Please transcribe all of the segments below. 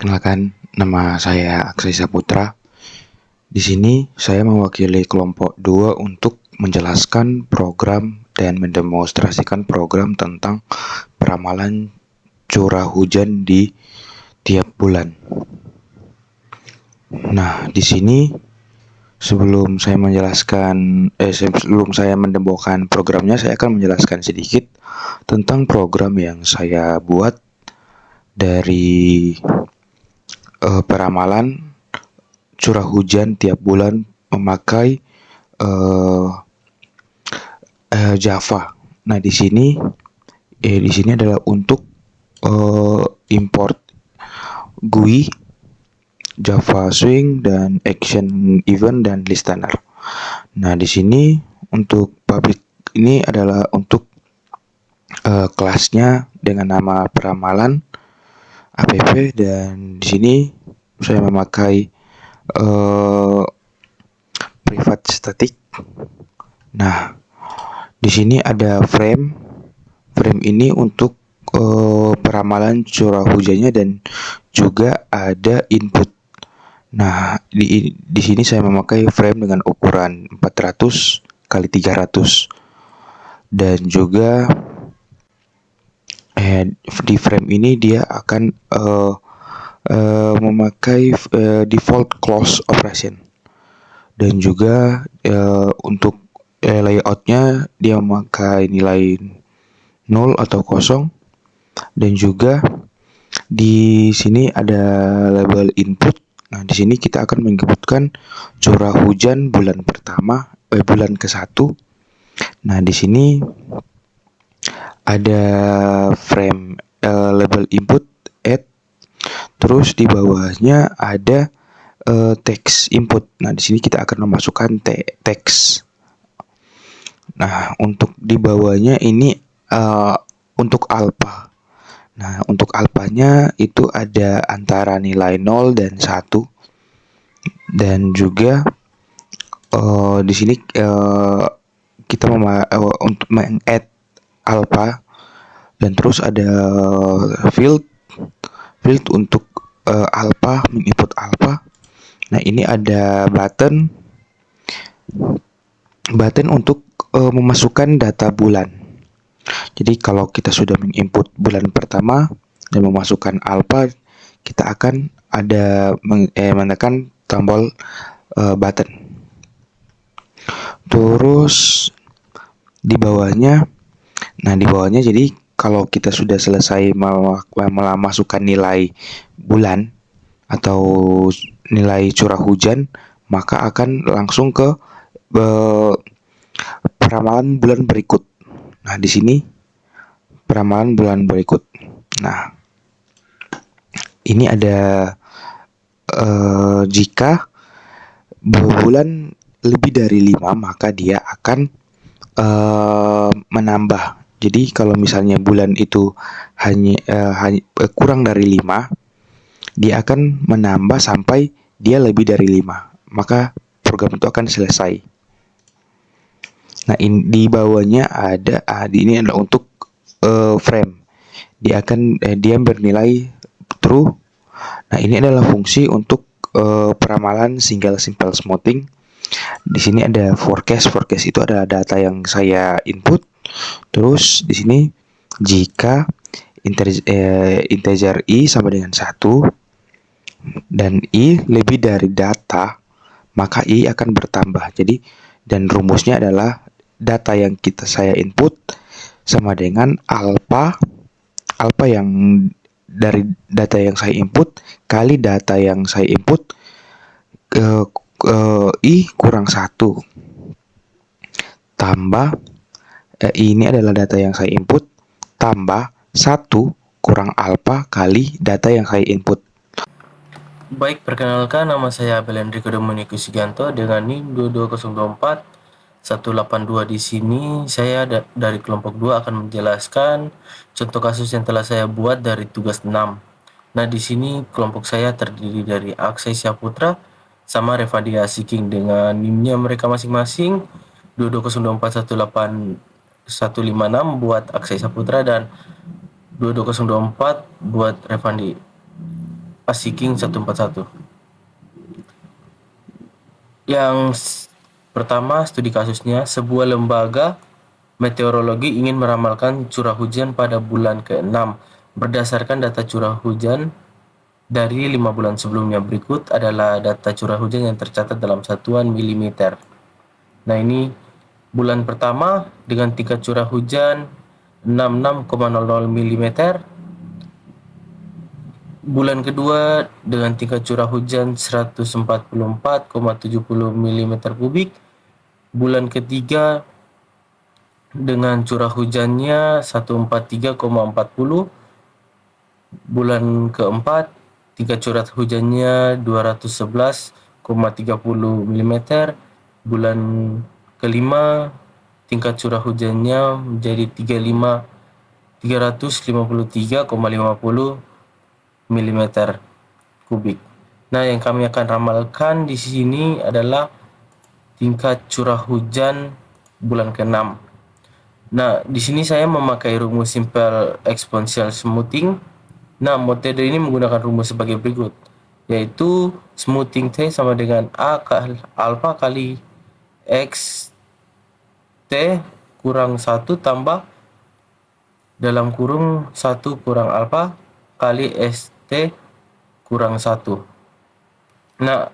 Perkenalkan, nama saya Aksai Saputra. Di sini saya mewakili kelompok 2 untuk menjelaskan program dan mendemonstrasikan program tentang peramalan curah hujan di tiap bulan. Nah, di sini sebelum saya mendembokan programnya, saya akan menjelaskan sedikit tentang program yang saya buat dari peramalan curah hujan tiap bulan memakai Java. Nah, di sini adalah untuk import GUI, Java Swing dan Action Event dan Listener. Nah, di sini untuk public ini adalah untuk kelasnya dengan nama peramalan app, dan di sini saya memakai private static. Nah, di sini ada frame. Frame ini untuk peramalan curah hujannya dan juga ada input. Nah, di sini saya memakai frame dengan ukuran 400 kali 300 dan juga di frame ini dia akan memakai default close operation, dan juga untuk layoutnya dia memakai nilai 0 atau kosong, dan juga di sini ada label input. Nah, di sini kita akan menyebutkan curah hujan bulan pertama, bulan ke-1. Nah, di sini ada frame label input add, terus di bawahnya ada teks input. Nah, di sini kita akan memasukkan teks. Nah, untuk di bawahnya ini untuk alpha. Nah, untuk alpanya itu ada antara nilai 0 dan 1. Dan juga di sini kita untuk meng-add alpha, dan terus ada field untuk alpha, menginput alpha. Nah, ini ada button untuk memasukkan data bulan. Jadi kalau kita sudah menginput bulan pertama dan memasukkan alpha, kita akan ada menekan tombol button. Terus di bawahnya, jadi kalau kita sudah selesai memasukkan nilai bulan atau nilai curah hujan, maka akan langsung ke peramalan bulan berikut. Nah, di sini peramalan bulan berikut. Nah, ini ada jika bulan lebih dari 5, maka dia akan menambah. Jadi kalau misalnya bulan itu hanya kurang dari 5, dia akan menambah sampai dia lebih dari 5. Maka program itu akan selesai. Nah, di bawahnya ada ini adalah untuk frame. Dia bernilai true. Nah, ini adalah fungsi untuk peramalan single simple smoothing. Di sini ada forecast. Forecast itu adalah data yang saya input. Terus di sini jika integer i sama dengan 1 dan i lebih dari data, maka i akan bertambah. Jadi, dan rumusnya adalah data yang saya input sama dengan alpha yang dari data yang saya input kali data yang saya input i kurang 1 tambah ini adalah data yang saya input tambah 1 kurang alpha kali data yang saya input. Baik, perkenalkan, nama saya Abel Enrico Dominikus Sugianto dengan NIM 22024 182. Di sini saya dari kelompok 2 akan menjelaskan contoh kasus yang telah saya buat dari tugas 6. Nah, di sini kelompok saya terdiri dari Aksai Saputra sama Revadia Siking dengan NIM-nya mereka masing-masing 220418156 buat Aksai Saputra dan 22024 buat Revandi. Asiking 141. Yang pertama, studi kasusnya, sebuah lembaga meteorologi ingin meramalkan curah hujan pada bulan ke-6 berdasarkan data curah hujan dari 5 bulan sebelumnya. Berikut adalah data curah hujan yang tercatat dalam satuan milimeter. Nah, ini bulan pertama dengan tingkat curah hujan 66,00 mm. Bulan kedua dengan tingkat curah hujan 144,70 mm3. Bulan ketiga dengan curah hujannya 143,40. Bulan keempat tingkat curah hujannya 211,30 mm. Bulan kelima tingkat curah hujannya menjadi 353,50 mm3. Nah, yang kami akan ramalkan di sini adalah tingkat curah hujan bulan ke-6. Nah, di sini saya memakai rumus simple exponential smoothing. Nah, metode ini menggunakan rumus sebagai berikut, yaitu smoothing T sama dengan A alpha kali X T kurang 1 tambah dalam kurung 1 kurang alpha kali ST kurang 1. Nah,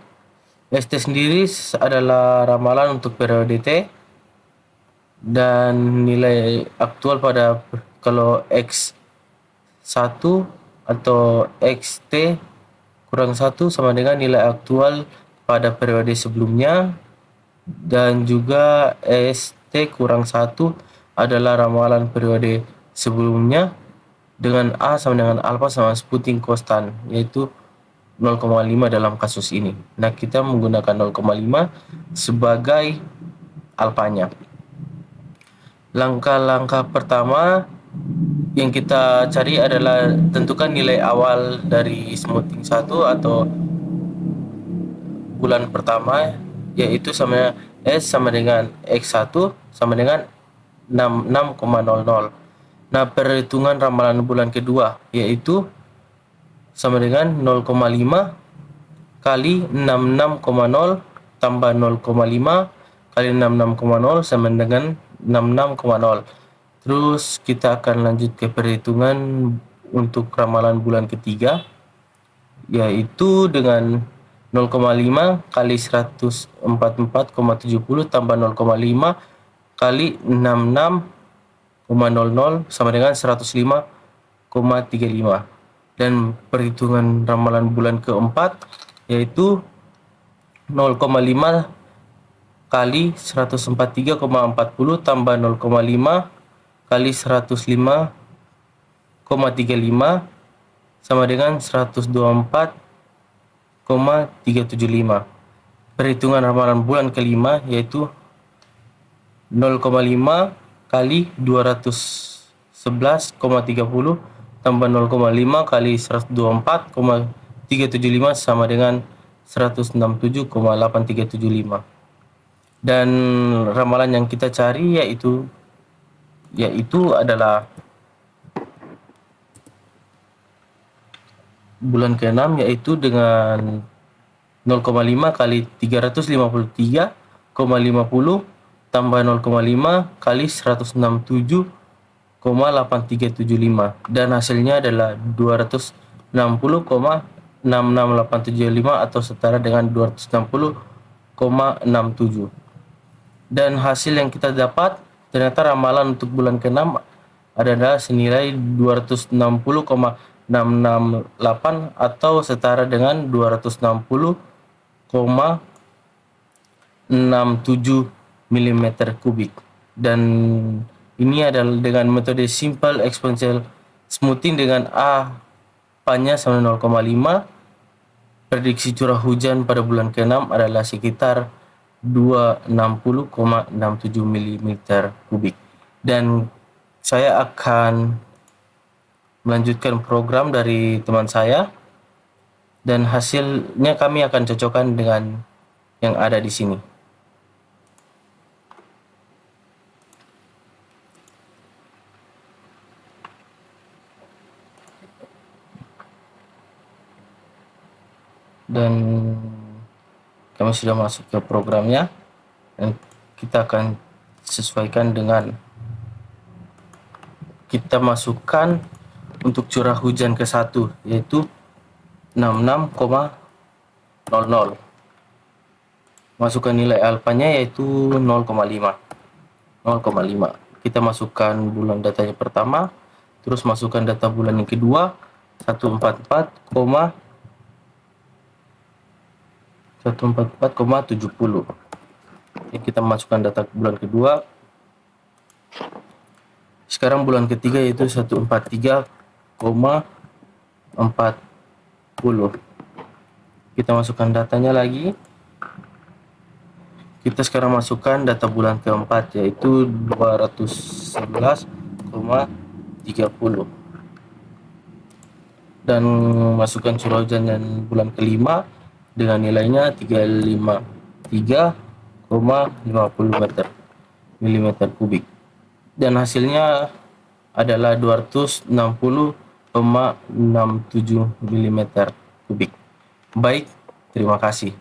ST sendiri adalah ramalan untuk periode T, dan nilai aktual pada kalau X1 atau XT kurang 1 sama dengan nilai aktual pada periode sebelumnya, dan juga ST kurang 1 adalah ramalan periode sebelumnya, dengan A sama dengan alpha sama smoothing konstan, yaitu 0,5 dalam kasus ini. Nah, kita menggunakan 0,5 sebagai alfanya. Langkah-langkah pertama yang kita cari adalah tentukan nilai awal dari smoothing 1 atau bulan pertama, yaitu sama S sama dengan X1 sama dengan 66,00. Nah, perhitungan ramalan bulan kedua yaitu sama dengan 0,5 kali 66,0 tambah 0,5 kali 66,0 sama dengan 66,0. Terus kita akan lanjut ke perhitungan untuk ramalan bulan ketiga, yaitu dengan 0,5 kali 144,70 tambah 0,5 kali 66,00 sama dengan 105,35. Dan perhitungan ramalan bulan keempat yaitu 0,5 kali 143,40 tambah 0,5 kali 105,35 sama dengan 124,375. Perhitungan ramalan bulan kelima yaitu 0,5 kali 211,30 tambah 0,5 kali 124,375 sama dengan 167,8375. Dan ramalan yang kita cari yaitu adalah bulan ke-6, yaitu dengan 0,5 kali 353,50 tambah 0,5 kali 167,8375, dan hasilnya adalah 260,66875 atau setara dengan 260,67. Dan hasil yang kita dapat ternyata ramalan untuk bulan ke-6 adalah senilai 260,668 atau setara dengan 260,67 mm3. Dan ini adalah dengan metode simple exponential smoothing dengan A nya sama 0,5. Prediksi curah hujan pada bulan ke-6 adalah sekitar 260,67 mm3. Dan saya akan melanjutkan program dari teman saya, dan hasilnya kami akan cocokkan dengan yang ada di sini. dan kami sudah masuk ke programnya, dan kita akan sesuaikan dengan kita masukkan untuk curah hujan ke 1 yaitu 66,00. Masukkan nilai alfanya yaitu 0,5. Kita masukkan bulan datanya pertama, terus masukkan data bulan yang kedua 144,70. Kita masukkan data bulan kedua. Sekarang bulan ketiga yaitu 143,40. Kita masukkan datanya lagi. Kita sekarang masukkan data bulan keempat yaitu 211,30, dan masukkan curah hujan dan bulan kelima dengan nilainya 353,50 mm kubik, dan hasilnya adalah 260,67 mm kubik. Baik, terima kasih.